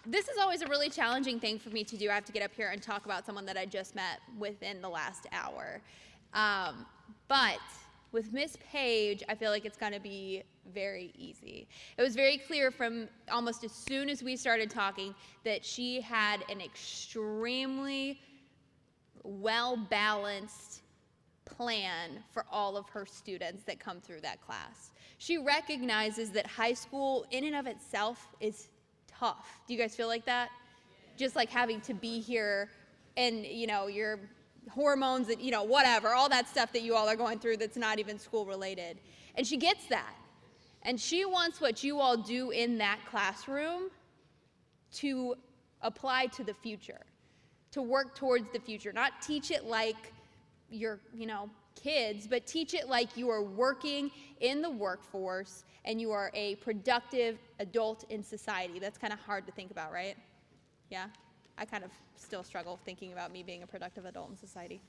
This is always a really challenging thing for me to do. I have to get up here and talk about someone that I just met within the last hour. But with Miss Paige, I feel like it's going to be very easy. It was very clear from almost as soon as we started talking that she had an extremely well-balanced plan for all of her students that come through that class. She recognizes that high school in and of itself is tough. Do you guys feel like that? Just like having to be here and, you know, your hormones and, you know, whatever, all that stuff that you all are going through that's not even school related. And she gets that. And she wants what you all do in that classroom to apply to the future, to work towards the future, not teach it like your, you know, kids, but teach it like you are working in the workforce and you are a productive adult in society. That's kind of hard to think about, right? Yeah? I kind of still struggle thinking about me being a productive adult in society.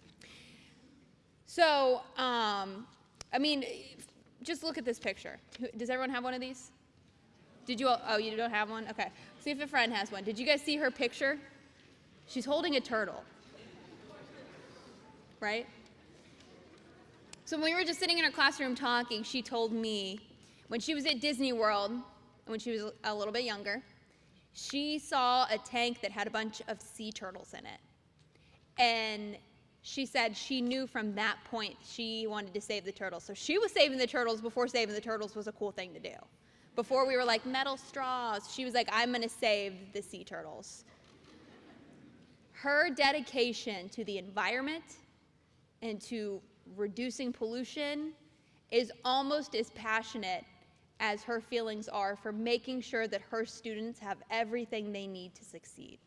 So, I mean, just look at this picture. Does everyone have one of these? Did you all, oh, you don't have one? Okay. See if a friend has one. Did you guys see her picture? She's holding a turtle. Right? So when we were just sitting in her classroom talking, she told me when she was at Disney World, when she was a little bit younger, she saw a tank that had a bunch of sea turtles in it. And she said she knew from that point she wanted to save the turtles. So she was saving the turtles before saving the turtles was a cool thing to do. Before we were like metal straws, she was like, I'm going to save the sea turtles. Her dedication to the environment and to reducing pollution is almost as passionate as her feelings are for making sure that her students have everything they need to succeed.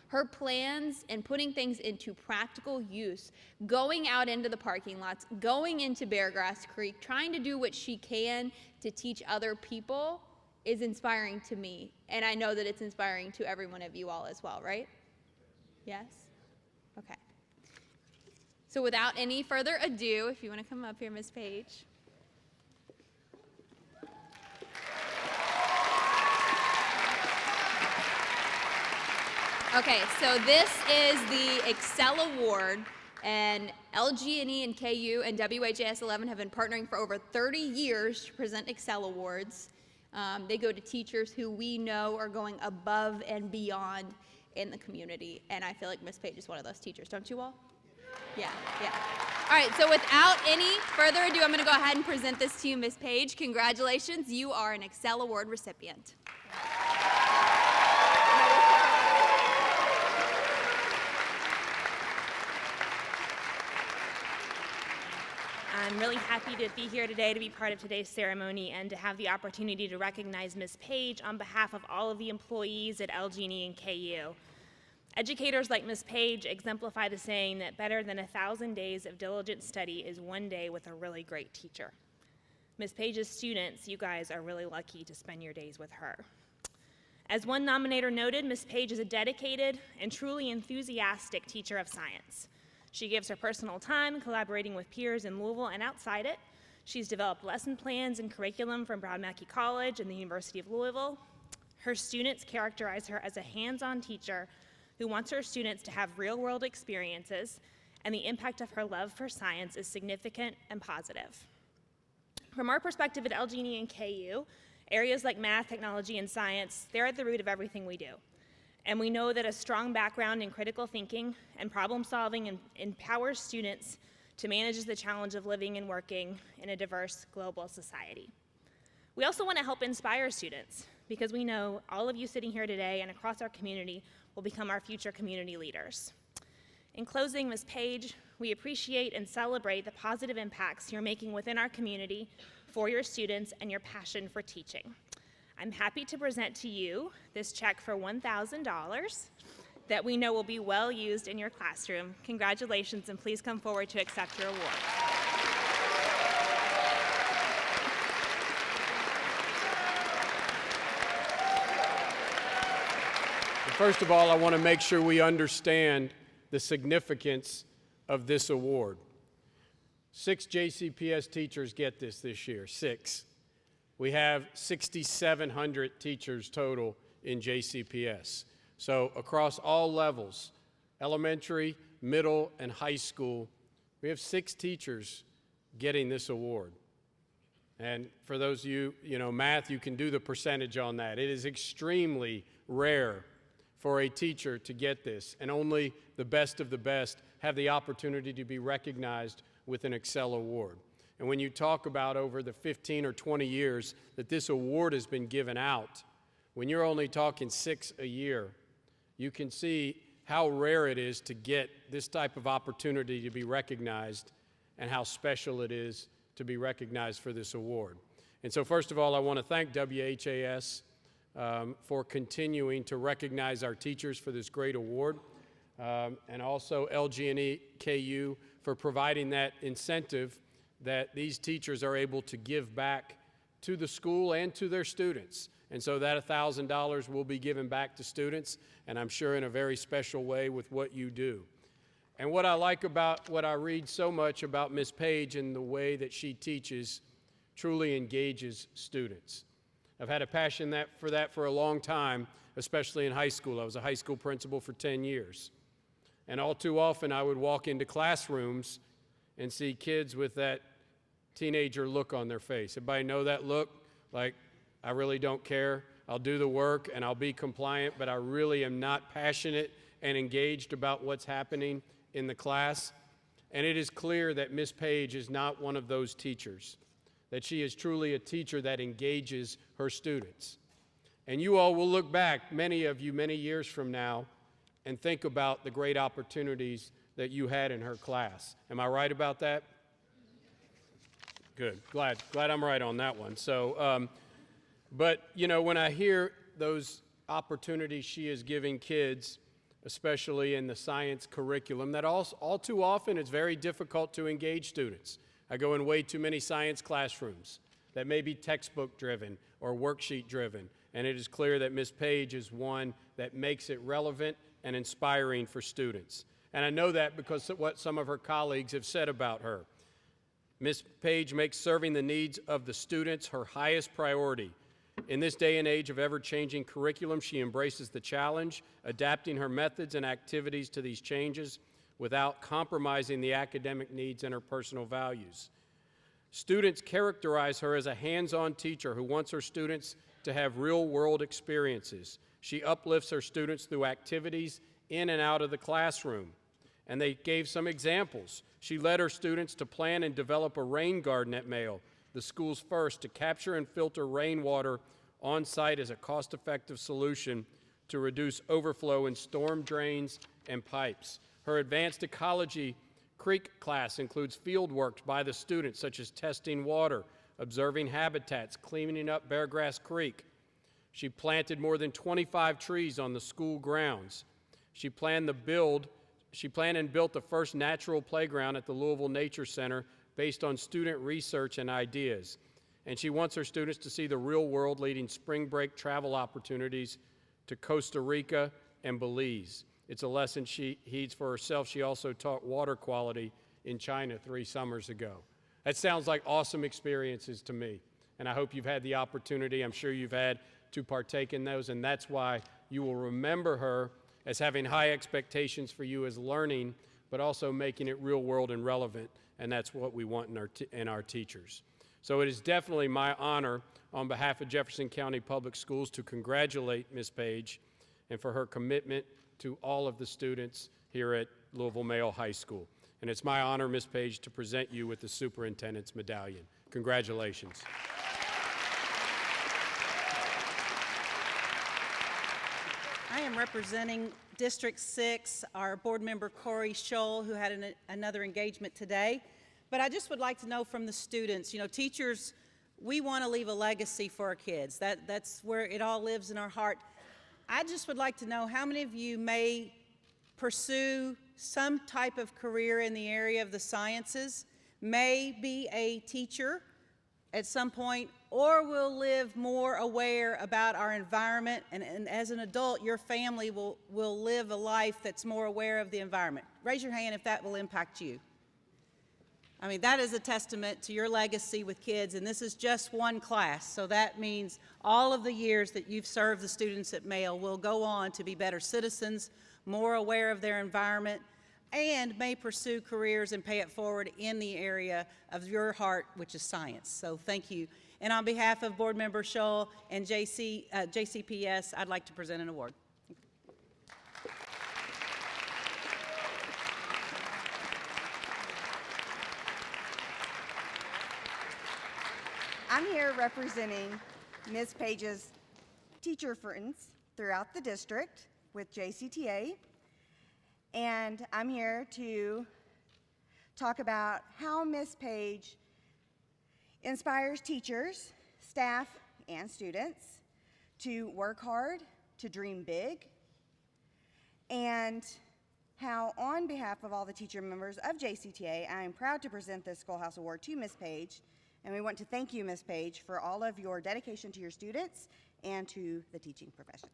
Her plans and putting things into practical use, going out into the parking lots, going into Beargrass Creek, trying to do what she can to teach other people is inspiring to me. And I know that it's inspiring to every one of you all as well, right? Yes? Okay. So without any further ado, if you want to come up here, Ms. Paige. Okay, so this is the ExCEL Award, and LG&E KU and WHAS 11 have been partnering for over 30 years to present ExCEL Awards. They go to teachers who we know are going above and beyond in the community, and I feel like Ms. Paige is one of those teachers, don't you all? Yeah. All right, so without any further ado, I'm going to go ahead and present this to you, Ms. Paige. Congratulations, you are an ExCEL Award recipient. I'm really happy to be here today to be part of today's ceremony and to have the opportunity to recognize Ms. Paige on behalf of all of the employees at LG&E and KU. Educators like Ms. Paige exemplify the saying that better than 1,000 days of diligent study is one day with a really great teacher. Ms. Paige's students, you guys are really lucky to spend your days with her. As one nominator noted, Ms. Paige is a dedicated and truly enthusiastic teacher of science. She gives her personal time collaborating with peers in Louisville and outside it. She's developed lesson plans and curriculum from Brown Mackie College and the University of Louisville. Her students characterize her as a hands-on teacher who wants her students to have real-world experiences, and the impact of her love for science is significant and positive. From our perspective at LG&E and KU, areas like math, technology, and science, they're at the root of everything we do. And we know that a strong background in critical thinking and problem solving empowers students to manage the challenge of living and working in a diverse global society. We also want to help inspire students because we know all of you sitting here today and across our community will become our future community leaders. In closing, Ms. Paige, we appreciate and celebrate the positive impacts you're making within our community for your students and your passion for teaching. I'm happy to present to you this check for $1,000 that we know will be well used in your classroom. Congratulations, and please come forward to accept your award. First of all, I want to make sure we understand the significance of this award. 6 JCPS teachers get this year, 6. We have 6,700 teachers total in JCPS. So across all levels, elementary, middle, and high school, we have 6 teachers getting this award. And for those of you, math, you can do the percentage on that. It is extremely rare for a teacher to get this, and only the best of the best have the opportunity to be recognized with an ExCEL award. And when you talk about over the 15 or 20 years that this award has been given out, when you're only talking 6 a year, you can see how rare it is to get this type of opportunity to be recognized and how special it is to be recognized for this award. And so first of all, I want to thank WHAS for continuing to recognize our teachers for this great award, and also LG&E KU for providing that incentive that these teachers are able to give back to the school and to their students. And so that $1,000 will be given back to students, and I'm sure in a very special way with what you do. And what I like about what I read so much about Ms. Paige and the way that she teaches truly engages students. I've had a passion for that for a long time, especially in high school. I was a high school principal for 10 years. And all too often I would walk into classrooms and see kids with that teenager look on their face. Everybody know that look? Like, I really don't care. I'll do the work and I'll be compliant, but I really am not passionate and engaged about what's happening in the class. And it is clear that Ms. Paige is not one of those teachers, that she is truly a teacher that engages her students. And you all will look back, many of you, many years from now, and think about the great opportunities that you had in her class. Am I right about that? Good. Glad I'm right on that one. So, but when I hear those opportunities she is giving kids, especially in the science curriculum, that all too often it's very difficult to engage students. I go in way too many science classrooms that may be textbook driven or worksheet driven, and it is clear that Ms. Paige is one that makes it relevant and inspiring for students. And I know that because of what some of her colleagues have said about her. Ms. Paige makes serving the needs of the students her highest priority. In this day and age of ever-changing curriculum, she embraces the challenge, adapting her methods and activities to these changes without compromising the academic needs and her personal values. Students characterize her as a hands-on teacher who wants her students to have real-world experiences. She uplifts her students through activities in and out of the classroom. And they gave some examples. She led her students to plan and develop a rain garden at Male, the school's first, to capture and filter rainwater on site as a cost-effective solution to reduce overflow in storm drains and pipes. Her advanced ecology creek class includes field work by the students, such as testing water, observing habitats, cleaning up Beargrass Creek. She planted more than 25 trees on the school grounds. She planned and built the first natural playground at the Louisville Nature Center based on student research and ideas. And she wants her students to see the real world, leading spring break travel opportunities to Costa Rica and Belize. It's a lesson she heeds for herself. She also taught water quality in China 3 summers ago. That sounds like awesome experiences to me. And I hope you've had the opportunity, I'm sure you've had, to partake in those. And that's why you will remember her as having high expectations for you as learning, but also making it real world and relevant. And that's what we want in our teachers. So it is definitely my honor on behalf of Jefferson County Public Schools to congratulate Ms. Paige and for her commitment to all of the students here at Louisville Male High School. And it's my honor, Ms. Paige, to present you with the Superintendent's Medallion. Congratulations. I am representing District 6, our board member Corey Scholl, who had another engagement today. But I just would like to know from the students, teachers, we want to leave a legacy for our kids. That's where it all lives in our heart. I just would like to know how many of you may pursue some type of career in the area of the sciences, may be a teacher at some point, or will live more aware about our environment, and as an adult, your family will live a life that's more aware of the environment. Raise your hand if that will impact you. I mean, that is a testament to your legacy with kids, and this is just one class. So that means all of the years that you've served the students at Male will go on to be better citizens, more aware of their environment, and may pursue careers and pay it forward in the area of your heart, which is science. So thank you. And on behalf of Board Member Scholl and JCPS, I'd like to present an award. I'm here representing Ms. Paige's teacher friends throughout the district with JCTA, and I'm here to talk about how Ms. Paige inspires teachers, staff, and students to work hard, to dream big, and how, on behalf of all the teacher members of JCTA, I am proud to present this Schoolhouse Award to Ms. Paige. And we want to thank you, Ms. Paige, for all of your dedication to your students and to the teaching profession.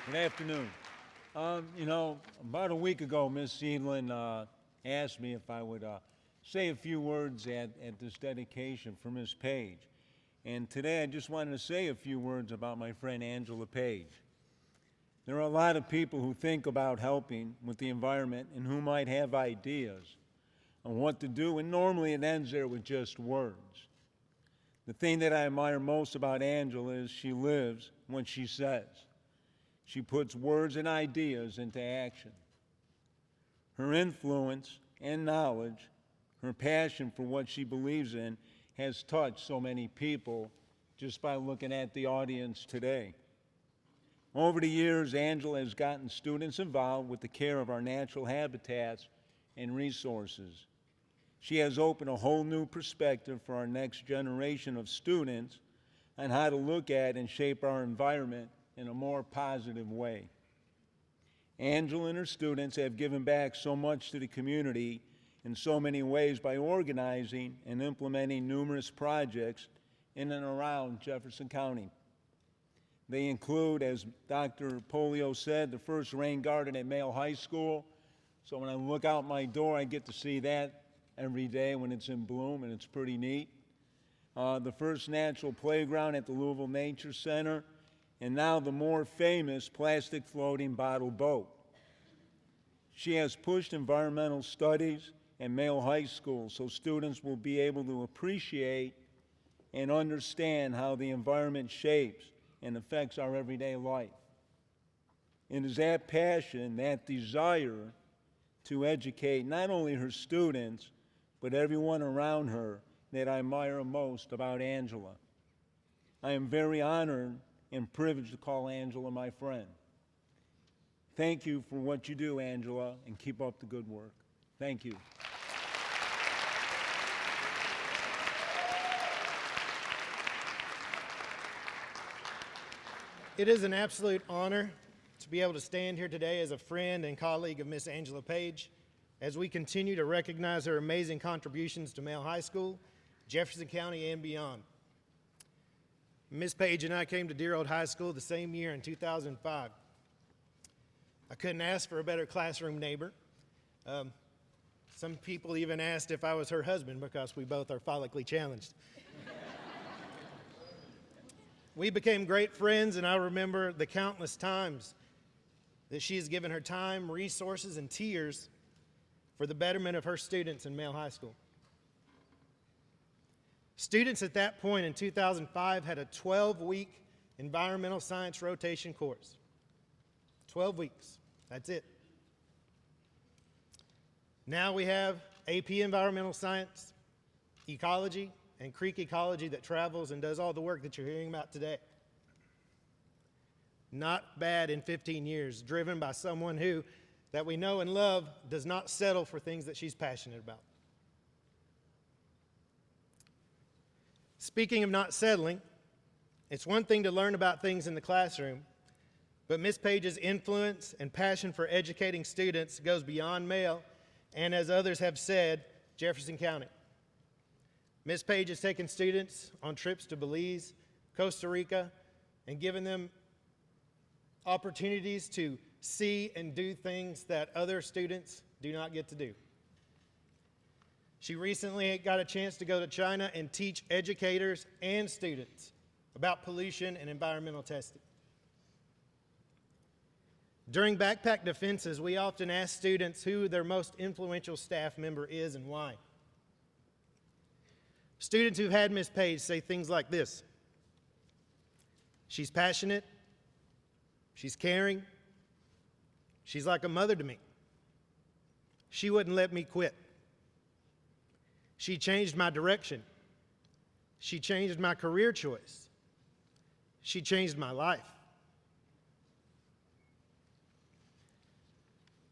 Good afternoon. About a week ago, Ms. Seedlin asked me if I would say a few words at this dedication for Ms. Paige. And today I just wanted to say a few words about my friend Angela Paige. There are a lot of people who think about helping with the environment and who might have ideas on what to do, and normally it ends there with just words. The thing that I admire most about Angela is she lives what she says. She puts words and ideas into action. Her influence and knowledge, her passion for what she believes in, has touched so many people just by looking at the audience today. Over the years, Angela has gotten students involved with the care of our natural habitats and resources. She has opened a whole new perspective for our next generation of students on how to look at and shape our environment in a more positive way. Angela and her students have given back so much to the community in so many ways by organizing and implementing numerous projects in and around Jefferson County. They include, as Dr. Polio said, the first rain garden at Male High School. So when I look out my door, I get to see that every day when it's in bloom, and it's pretty neat. The first natural playground at the Louisville Nature Center, and now the more famous plastic floating bottle boat. She has pushed environmental studies at Male High School so students will be able to appreciate and understand how the environment shapes and affects our everyday life. It is that passion, that desire to educate not only her students, but everyone around her that I admire most about Angela. I am very honored and privileged to call Angela my friend. Thank you for what you do, Angela, and keep up the good work. Thank you. It is an absolute honor to be able to stand here today as a friend and colleague of Miss Angela Paige as we continue to recognize her amazing contributions to Male High School, Jefferson County, and beyond. Miss Paige and I came to Deer Old High School the same year in 2005. I couldn't ask for a better classroom neighbor. Some people even asked if I was her husband because we both are follically challenged. We became great friends, and I remember the countless times that she has given her time, resources, and tears for the betterment of her students in Male High School. Students at that point in 2005 had a 12-week environmental science rotation course. 12 weeks, that's it. Now we have AP Environmental Science, Ecology, and Creek Ecology that travels and does all the work that you're hearing about today. Not bad in 15 years, driven by someone who, that we know and love, does not settle for things that she's passionate about. Speaking of not settling, it's one thing to learn about things in the classroom, but Ms. Paige's influence and passion for educating students goes beyond Male, and as others have said, Jefferson County. Ms. Paige has taken students on trips to Belize, Costa Rica, and giving them opportunities to see and do things that other students do not get to do. She recently got a chance to go to China and teach educators and students about pollution and environmental testing. During backpack defenses, we often ask students who their most influential staff member is and why. Students who've had Miss Paige say things like this: she's passionate, she's caring, she's like a mother to me. She wouldn't let me quit. She changed my direction. She changed my career choice. She changed my life.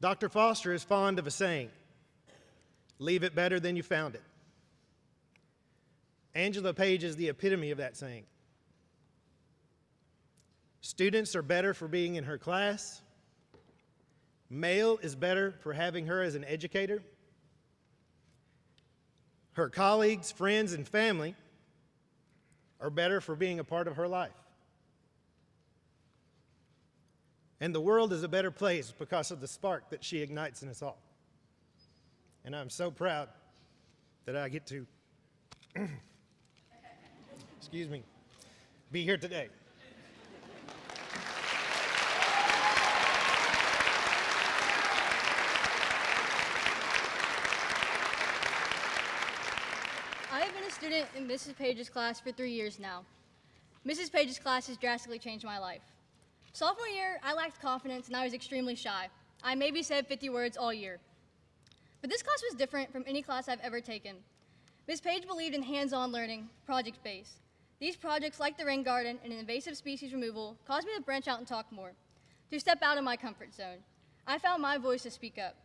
Dr. Foster is fond of a saying, leave it better than you found it. Angela Paige is the epitome of that saying. Students are better for being in her class. Male is better for having her as an educator. Her colleagues, friends, and family are better for being a part of her life. And the world is a better place because of the spark that she ignites in us all. And I'm so proud that I get to, be here today. I have been a student in Mrs. Paige's class for 3 years now. Mrs. Paige's class has drastically changed my life. Sophomore year, I lacked confidence and I was extremely shy. I maybe said 50 words all year. But this class was different from any class I've ever taken. Ms. Paige believed in hands-on learning, project-based. These projects, like the rain garden and invasive species removal, caused me to branch out and talk more, to step out of my comfort zone. I found my voice to speak up.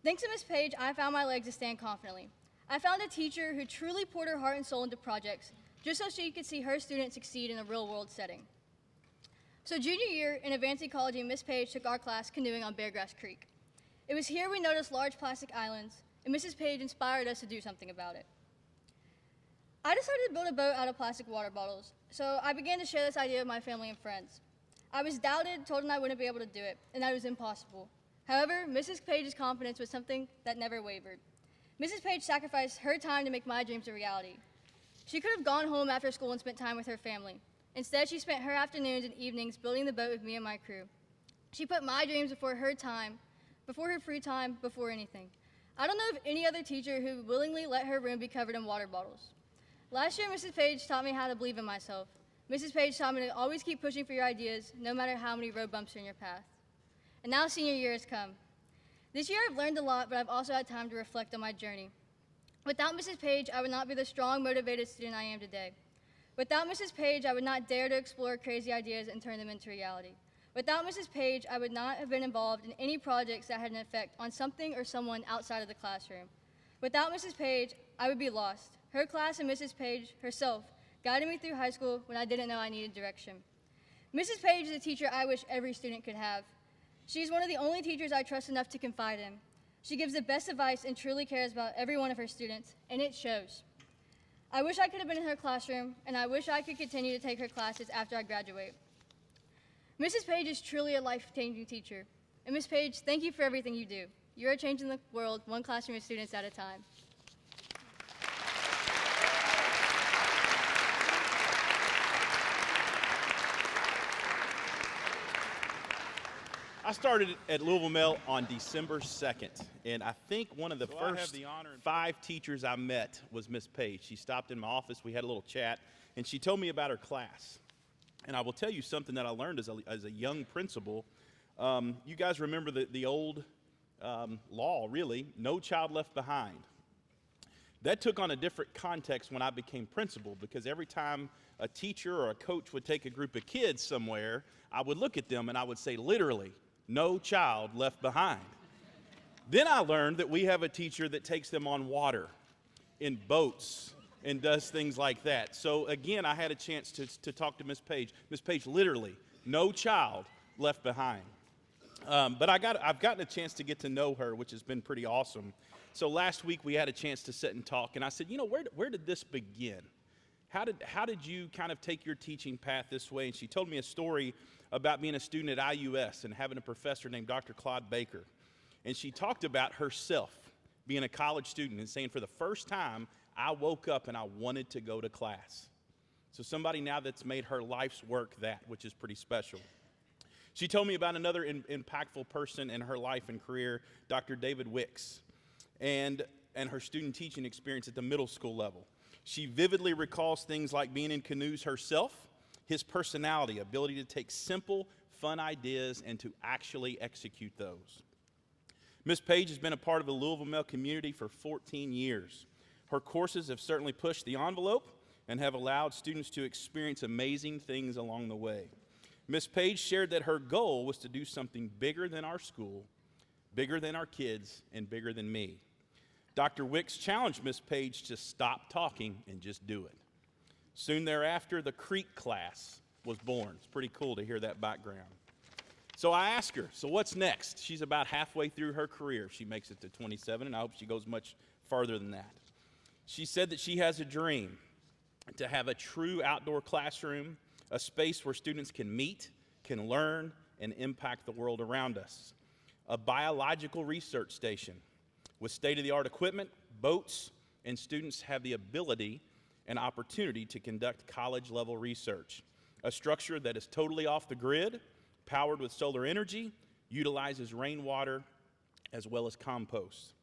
Thanks to Ms. Paige, I found my legs to stand confidently. I found a teacher who truly poured her heart and soul into projects, just so she could see her students succeed in a real-world setting. So junior year in advanced ecology, Ms. Paige took our class canoeing on Beargrass Creek. It was here we noticed large plastic islands, and Mrs. Paige inspired us to do something about it. I decided to build a boat out of plastic water bottles, so I began to share this idea with my family and friends. I was doubted, told them I wouldn't be able to do it, and that it was impossible. However, Mrs. Paige's confidence was something that never wavered. Mrs. Paige sacrificed her time to make my dreams a reality. She could have gone home after school and spent time with her family. Instead, she spent her afternoons and evenings building the boat with me and my crew. She put my dreams before her time, before her free time, before anything. I don't know of any other teacher who willingly let her room be covered in water bottles. Last year, Mrs. Paige taught me how to believe in myself. Mrs. Paige taught me to always keep pushing for your ideas, no matter how many road bumps are in your path. And now senior year has come. This year I've learned a lot, but I've also had time to reflect on my journey. Without Mrs. Paige, I would not be the strong, motivated student I am today. Without Mrs. Paige, I would not dare to explore crazy ideas and turn them into reality. Without Mrs. Paige, I would not have been involved in any projects that had an effect on something or someone outside of the classroom. Without Mrs. Paige, I would be lost. Her class and Mrs. Paige herself guided me through high school when I didn't know I needed direction. Mrs. Paige is a teacher I wish every student could have. She's one of the only teachers I trust enough to confide in. She gives the best advice and truly cares about every one of her students, and it shows. I wish I could have been in her classroom, and I wish I could continue to take her classes after I graduate. Mrs. Paige is truly a life-changing teacher. And Ms. Paige, thank you for everything you do. You are changing the world one classroom of students at a time. I started at Louisville Male on December 2nd, and I think one of the first 5 teachers I met was Miss Paige. She stopped in my office, we had a little chat, and she told me about her class. And I will tell you something that I learned as a young principal. You guys remember the old law, really, no child left behind. That took on a different context when I became principal, because every time a teacher or a coach would take a group of kids somewhere, I would look at them and I would say, literally, no child left behind. Then I learned that we have a teacher that takes them on water, in boats, and does things like that. So again, I had a chance to talk to Miss Paige. Miss Paige, literally, no child left behind. But I've gotten a chance to get to know her, which has been pretty awesome. So last week we had a chance to sit and talk, and I said, you know, where did this begin? how did you kind of take your teaching path this way? And she told me a story about being a student at IUS and having a professor named Dr. Claude Baker. And she talked about herself being a college student and saying, for the first time, I woke up and I wanted to go to class. So somebody now that's made her life's work that, which is pretty special. She told me about another impactful person in her life and career, Dr. David Wicks, and her student teaching experience at the middle school level. She vividly recalls things like being in canoes herself, his personality, ability to take simple, fun ideas and to actually execute those. Ms. Paige has been a part of the Louisville Male community for 14 years. Her courses have certainly pushed the envelope and have allowed students to experience amazing things along the way. Ms. Paige shared that her goal was to do something bigger than our school, bigger than our kids, and bigger than me. Dr. Wicks challenged Ms. Paige to stop talking and just do it. Soon thereafter, the Creek class was born. It's pretty cool to hear that background. So I asked her, so what's next? She's about halfway through her career. She makes it to 27, and I hope she goes much farther than that. She said that she has a dream to have a true outdoor classroom, a space where students can meet, can learn, and impact the world around us. A biological research station with state-of-the-art equipment, boats, and students have the ability and opportunity to conduct college-level research. A structure that is totally off the grid, powered with solar energy, utilizes rainwater, as well as compost.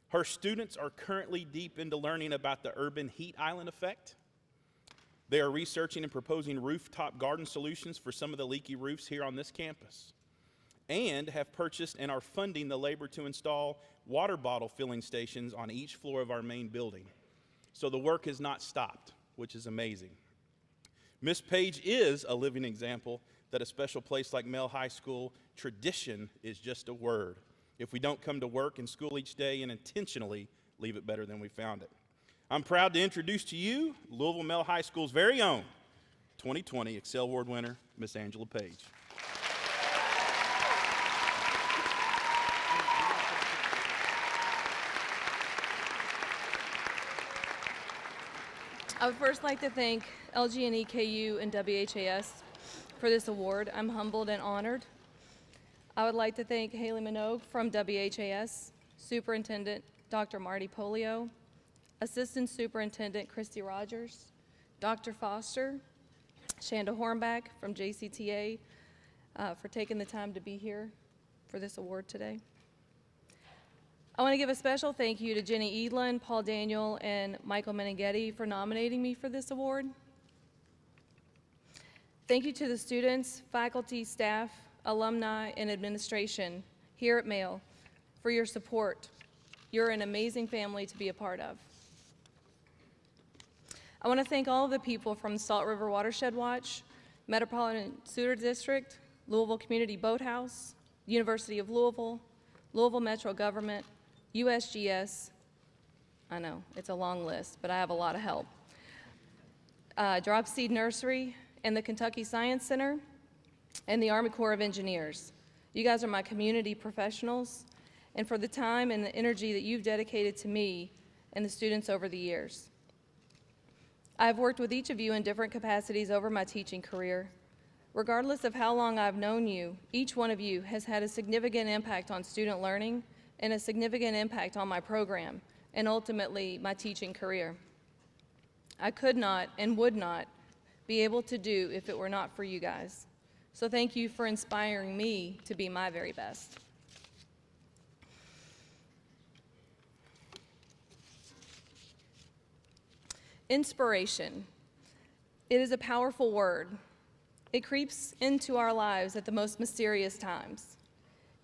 Her students are currently deep into learning about the urban heat island effect. They are researching and proposing rooftop garden solutions for some of the leaky roofs here on this campus, and have purchased and are funding the labor to install water bottle filling stations on each floor of our main building. So the work has not stopped, which is amazing. Ms. Paige is a living example that a special place like Male High School, tradition is just a word. If we don't come to work and school each day and intentionally leave it better than we found it. I'm proud to introduce to you Louisville Male High School's very own 2020 ExCEL Award winner, Miss Angela Paige. I would first like to thank LG&E KU and WHAS for this award. I'm humbled and honored. I would like to thank Haley Minogue from WHAS, Superintendent Dr. Marty Polio, Assistant Superintendent Christy Rogers, Dr. Foster, Shanda Hornback from JCTA for taking the time to be here for this award today. I want to give a special thank you to Jenny Edlin, Paul Daniel, and Michael Meneghetti for nominating me for this award. Thank you to the students, faculty, staff, alumni, and administration here at Male for your support. You're an amazing family to be a part of. I want to thank all of the people from the Salt River Watershed Watch, Metropolitan Sewer District, Louisville Community Boathouse, University of Louisville, Louisville Metro Government, USGS, I know, it's a long list, but I have a lot of help. Drop Seed Nursery and the Kentucky Science Center and the Army Corps of Engineers. You guys are my community professionals, and for the time and the energy that you've dedicated to me and the students over the years. I've worked with each of you in different capacities over my teaching career. Regardless of how long I've known you, each one of you has had a significant impact on student learning and a significant impact on my program and ultimately my teaching career. I could not and would not be able to do if it were not for you guys. So thank you for inspiring me to be my very best. Inspiration. It is a powerful word. It creeps into our lives at the most mysterious times.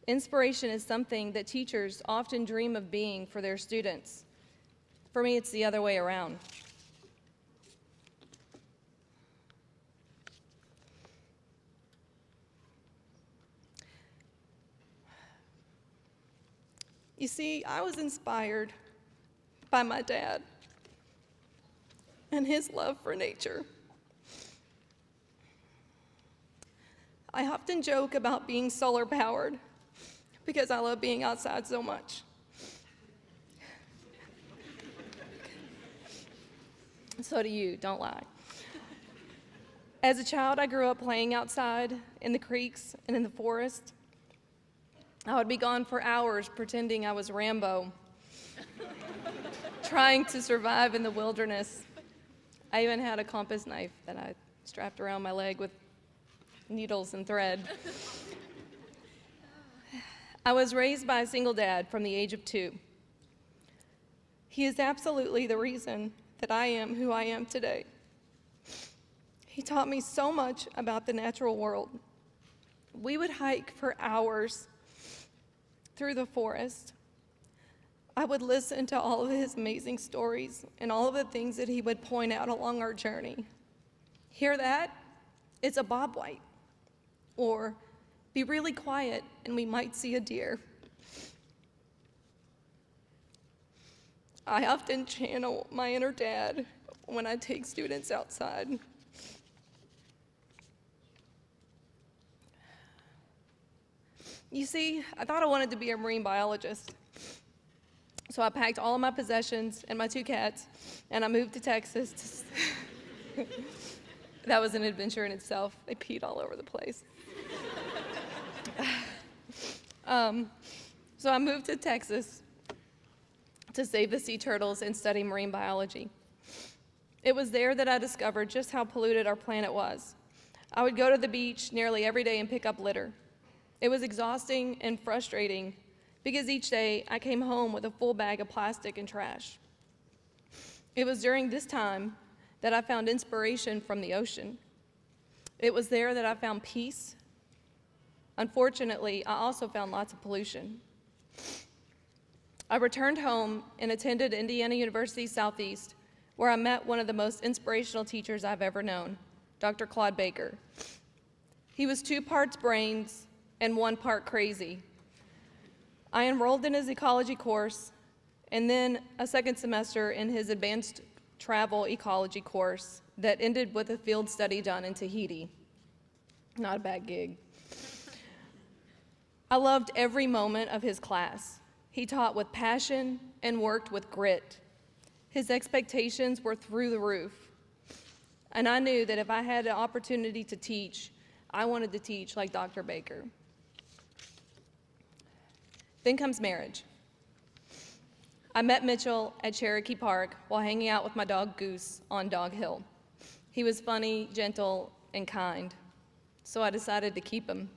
Inspiration is something that teachers often dream of being for their students. For me, it's the other way around. You see, I was inspired by my dad and his love for nature. I often joke about being solar powered because I love being outside so much. So do you, don't lie. As a child, I grew up playing outside in the creeks and in the forest. I would be gone for hours pretending I was Rambo, trying to survive in the wilderness. I even had a compass knife that I strapped around my leg with needles and thread. I was raised by a single dad from the age of 2. He is absolutely the reason that I am who I am today. He taught me so much about the natural world. We would hike for hours through the forest. I would listen to all of his amazing stories and all of the things that he would point out along our journey. Hear that? It's a bobwhite. Or be really quiet and we might see a deer. I often channel my inner dad when I take students outside. You see, I thought I wanted to be a marine biologist. So I packed all of my possessions and my 2 cats, and I moved to Texas. That was an adventure in itself. They peed all over the place. So I moved to Texas to save the sea turtles and study marine biology. It was there that I discovered just how polluted our planet was. I would go to the beach nearly every day and pick up litter. It was exhausting and frustrating because each day I came home with a full bag of plastic and trash. It was during this time that I found inspiration from the ocean. It was there that I found peace. Unfortunately, I also found lots of pollution. I returned home and attended Indiana University Southeast, where I met one of the most inspirational teachers I've ever known, Dr. Claude Baker. He was 2 parts brains and 1 part crazy. I enrolled in his ecology course and then a 2nd semester in his advanced travel ecology course that ended with a field study done in Tahiti. Not a bad gig. I loved every moment of his class. He taught with passion and worked with grit. His expectations were through the roof. And I knew that if I had an opportunity to teach, I wanted to teach like Dr. Baker. Then comes marriage. I met Mitchell at Cherokee Park while hanging out with my dog Goose on Dog Hill. He was funny, gentle, and kind, so I decided to keep him.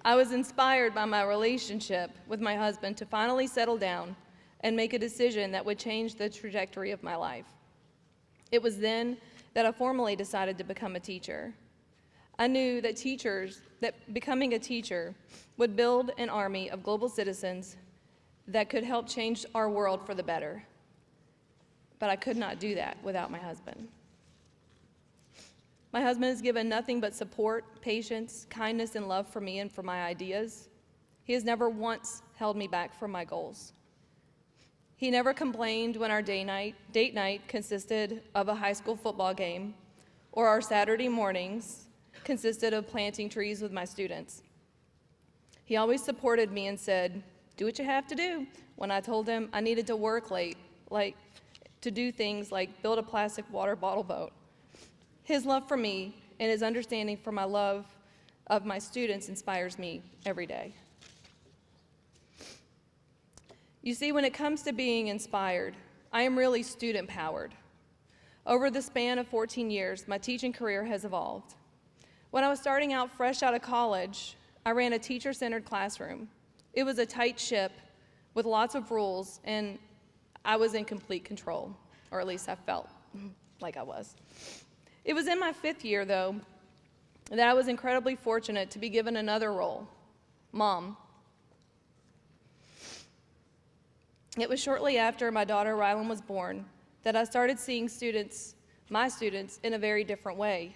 I was inspired by my relationship with my husband to finally settle down and make a decision that would change the trajectory of my life. It was then that I formally decided to become a teacher. I knew that becoming a teacher would build an army of global citizens that could help change our world for the better. But I could not do that without my husband. My husband has given nothing but support, patience, kindness, and love for me and for my ideas. He has never once held me back from my goals. He never complained when our date night consisted of a high school football game, or our Saturday mornings consisted of planting trees with my students. He always supported me and said, "Do what you have to do," when I told him I needed to work late, like to do things like build a plastic water bottle boat. His love for me and his understanding for my love of my students inspires me every day. You see, when it comes to being inspired, I am really student-powered. Over the span of 14 years, my teaching career has evolved. When I was starting out fresh out of college, I ran a teacher-centered classroom. It was a tight ship with lots of rules, and I was in complete control, or at least I felt like I was. It was in my 5th year, though, that I was incredibly fortunate to be given another role, mom. It was shortly after my daughter Rylan was born that I started seeing my students, in a very different way.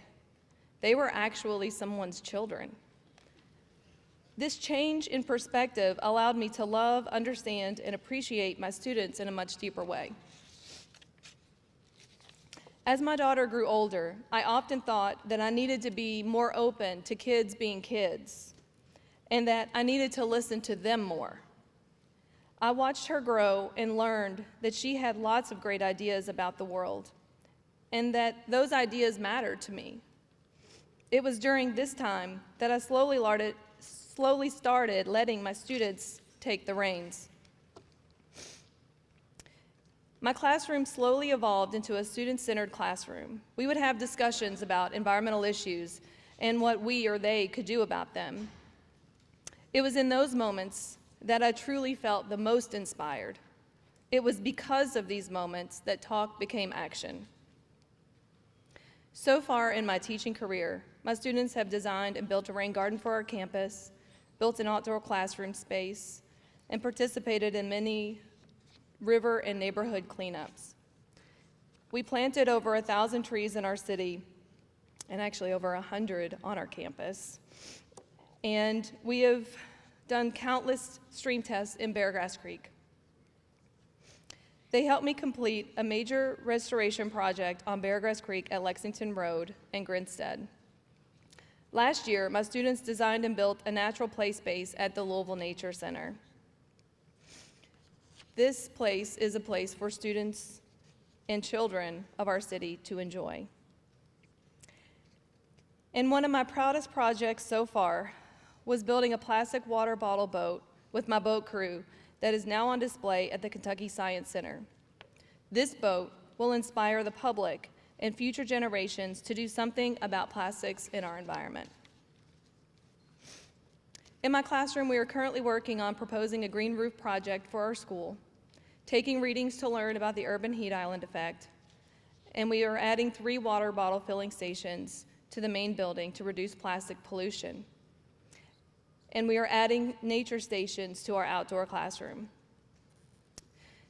They were actually someone's children. This change in perspective allowed me to love, understand, and appreciate my students in a much deeper way. As my daughter grew older, I often thought that I needed to be more open to kids being kids, and that I needed to listen to them more. I watched her grow and learned that she had lots of great ideas about the world and that those ideas mattered to me. It was during this time that I slowly started letting my students take the reins. My classroom slowly evolved into a student-centered classroom. We would have discussions about environmental issues and what we or they could do about them. It was in those moments that I truly felt the most inspired. It was because of these moments that talk became action. So far in my teaching career, my students have designed and built a rain garden for our campus, built an outdoor classroom space, and participated in many river and neighborhood cleanups. We planted over 1,000 trees in our city, and actually over 100 on our campus. And we have done countless stream tests in Beargrass Creek. They helped me complete a major restoration project on Beargrass Creek at Lexington Road and Grinstead. Last year, my students designed and built a natural play space at the Louisville Nature Center. This place is a place for students and children of our city to enjoy. And one of my proudest projects so far was building a plastic water bottle boat with my boat crew that is now on display at the Kentucky Science Center. This boat will inspire the public and future generations to do something about plastics in our environment. In my classroom, we are currently working on proposing a green roof project for our school, taking readings to learn about the urban heat island effect, and we are adding 3 water bottle filling stations to the main building to reduce plastic pollution. And we are adding nature stations to our outdoor classroom.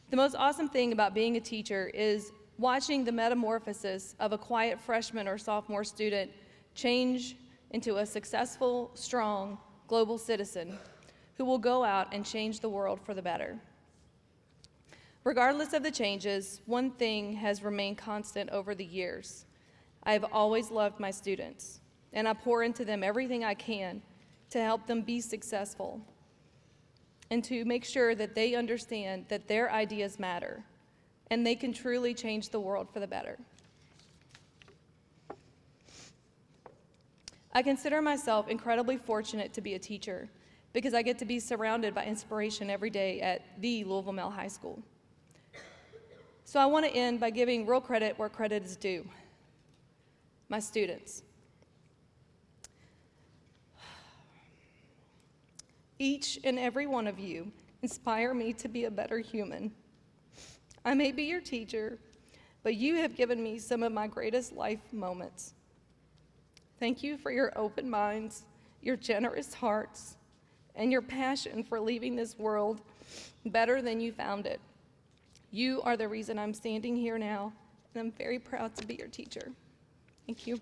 The most awesome thing about being a teacher is watching the metamorphosis of a quiet freshman or sophomore student change into a successful, strong, global citizen who will go out and change the world for the better. Regardless of the changes, one thing has remained constant over the years. I have always loved my students, and I pour into them everything I can to help them be successful and to make sure that they understand that their ideas matter and they can truly change the world for the better. I consider myself incredibly fortunate to be a teacher because I get to be surrounded by inspiration every day at the Louisville Male High School. So I want to end by giving real credit where credit is due. My students. Each and every one of you inspire me to be a better human. I may be your teacher, but you have given me some of my greatest life moments. Thank you for your open minds, your generous hearts, and your passion for leaving this world better than you found it. You are the reason I'm standing here now, and I'm very proud to be your teacher. Thank you.